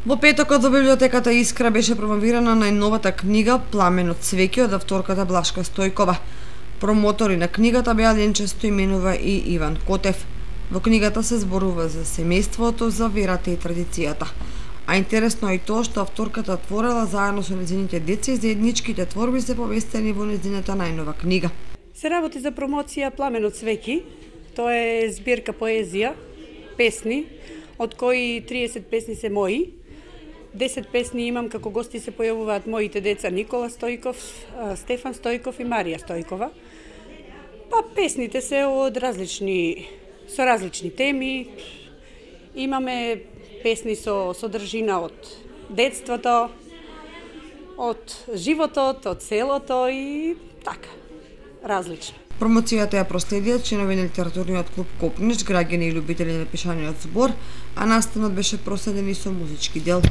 Во петокот во библиотеката Искра беше промовирана најновата книга Пламен од цвеќе од авторката Блашка Стојкова. Промотори на книгата беа Ленче Стоименова и Иван Котев. Во книгата се зборува за семејството, за верата и традицијата. А интересно е и тоа што авторката творела заедно со нејзините деца и заедничките творби се повестени во нејзината најнова книга. Се работи за промоција Пламен од цвеќе. Тоа е збирка поезија, песни, од кои 30 песни се мои. 10 песни имам како гости се појавуваат моите деца Никола Стојков, Стефан Стојков и Марија Стојкова. Па песните се од со различни теми. Имаме песни со содржина од детството, од животот, од селото и така, различно. Промоцијата ја проследија членови на литературниот клуб Копнич, граѓани и љубители на пишаниот збор, а настанот беше проследен и со музички дел.